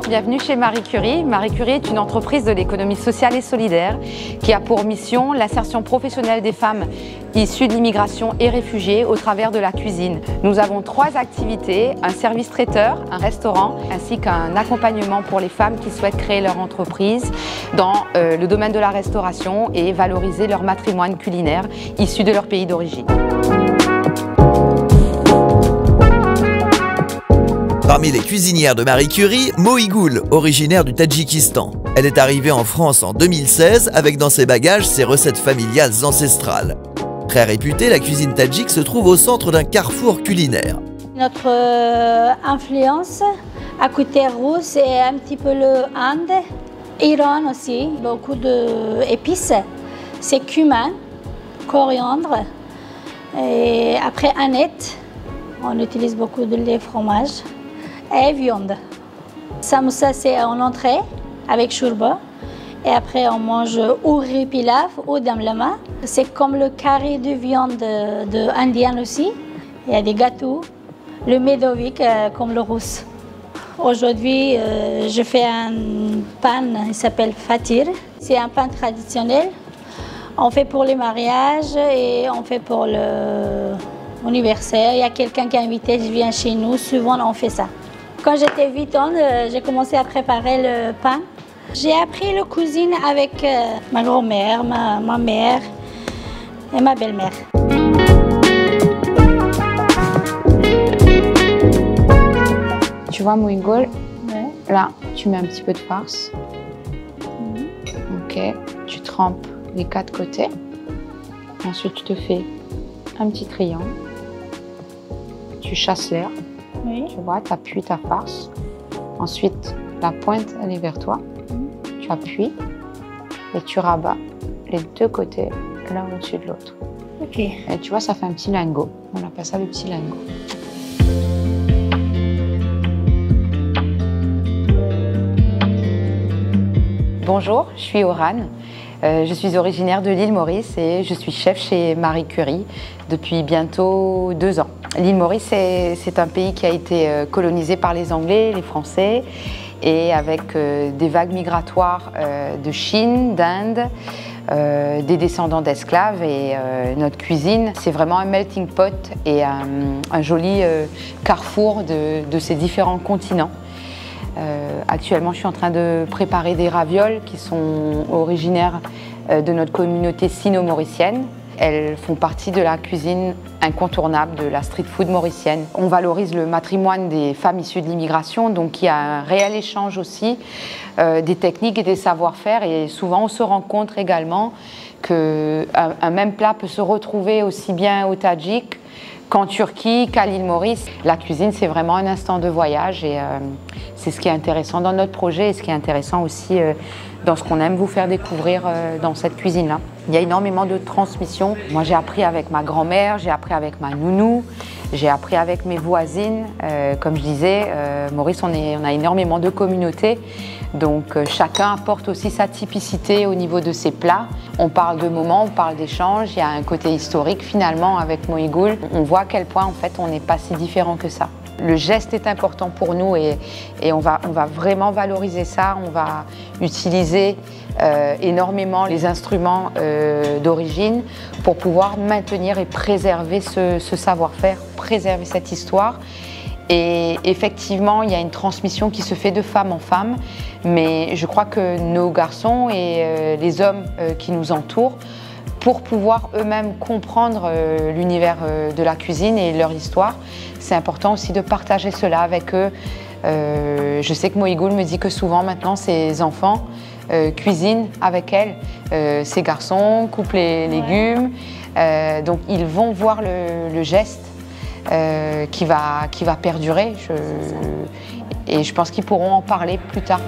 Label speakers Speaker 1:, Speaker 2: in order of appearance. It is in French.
Speaker 1: bienvenue chez Marie Curie. Marie Curie est une entreprise de l'économie sociale et solidaire qui a pour mission l'insertion professionnelle des femmes issues de l'immigration et réfugiées au travers de la cuisine. Nous avons 3 activités, un service traiteur, un restaurant ainsi qu'un accompagnement pour les femmes qui souhaitent créer leur entreprise dans le domaine de la restauration et valoriser leur patrimoine culinaire issu de leur pays d'origine.
Speaker 2: Parmi les cuisinières de Marie Curie, Moïgoul, originaire du Tadjikistan. Elle est arrivée en France en 2016 avec dans ses bagages ses recettes familiales ancestrales. Très réputée, la cuisine tadjik se trouve au centre d'un carrefour culinaire.
Speaker 3: Notre influence à côté russe, c'est un petit peu le Inde, Iran aussi, beaucoup d'épices. C'est cumin, coriandre et après aneth, on utilise beaucoup de lait, fromage et viande. Samoussa, c'est en entrée avec chourba. Et après, on mange ou riz pilaf ou damlama. C'est comme le carré de viande indienne aussi. Il y a des gâteaux. Le médovic, comme le rousse. Aujourd'hui, je fais un pain, il s'appelle fatir. C'est un pain traditionnel. On fait pour les mariages et on fait pour l'anniversaire. Il y a quelqu'un qui est invité, je viens chez nous, souvent on fait ça. Quand j'étais 8 ans, j'ai commencé à préparer le pain. J'ai appris la cuisine avec ma grand-mère, ma mère et ma belle-mère.
Speaker 1: Tu vois, Moïgoul,
Speaker 3: Ouais.
Speaker 1: là, tu mets un petit peu de farce. Ok, tu trempes les 4 côtés. Ensuite, tu te fais un petit triangle. Tu chasses l'air.
Speaker 3: Oui.
Speaker 1: Tu vois, tu appuies ta farce. Ensuite, la pointe, elle est vers toi. Tu appuies et tu rabats les 2 côtés, l'un au-dessus de l'autre.
Speaker 3: Ok.
Speaker 1: Et tu vois, ça fait un petit lingot. On appelle ça le petit lingot. Bonjour, je suis Orane. Je suis originaire de l'île Maurice et je suis chef chez Marie Curie depuis bientôt 2 ans. L'île Maurice, c'est un pays qui a été colonisé par les Anglais, les Français, et avec des vagues migratoires de Chine, d'Inde, des descendants d'esclaves. Et notre cuisine, c'est vraiment un melting pot et un joli carrefour de ces différents continents. Actuellement, je suis en train de préparer des ravioles qui sont originaires de notre communauté sino-mauricienne. Elles font partie de la cuisine incontournable de la street food mauricienne. On valorise le patrimoine des femmes issues de l'immigration, donc il y a un réel échange aussi des techniques et des savoir-faire. Et souvent, on se rend compte également qu'un même plat peut se retrouver aussi bien au Tadjik qu'en Turquie, qu'à l'île Maurice. La cuisine, c'est vraiment un instant de voyage et c'est ce qui est intéressant dans notre projet et ce qui est intéressant aussi dans ce qu'on aime vous faire découvrir dans cette cuisine-là. Il y a énormément de transmission. Moi, j'ai appris avec ma grand-mère, j'ai appris avec ma nounou, j'ai appris avec mes voisines. Comme je disais, Maurice, on a énormément de communautés. Donc chacun apporte aussi sa typicité au niveau de ses plats. On parle de moments, on parle d'échanges, il y a un côté historique finalement avec Moïgoul. On voit à quel point en fait on n'est pas si différent que ça. Le geste est important pour nous et on va vraiment valoriser ça. On va utiliser énormément les instruments d'origine pour pouvoir maintenir et préserver ce savoir-faire, préserver cette histoire. Et effectivement, il y a une transmission qui se fait de femme en femme, mais je crois que nos garçons et les hommes qui nous entourent, pour pouvoir eux-mêmes comprendre l'univers de la cuisine et leur histoire, c'est important aussi de partager cela avec eux. Je sais que Moïgoul me dit que souvent maintenant ses enfants cuisinent avec elle, ses garçons coupent les légumes, donc ils vont voir le geste qui va perdurer et je pense qu'ils pourront en parler plus tard.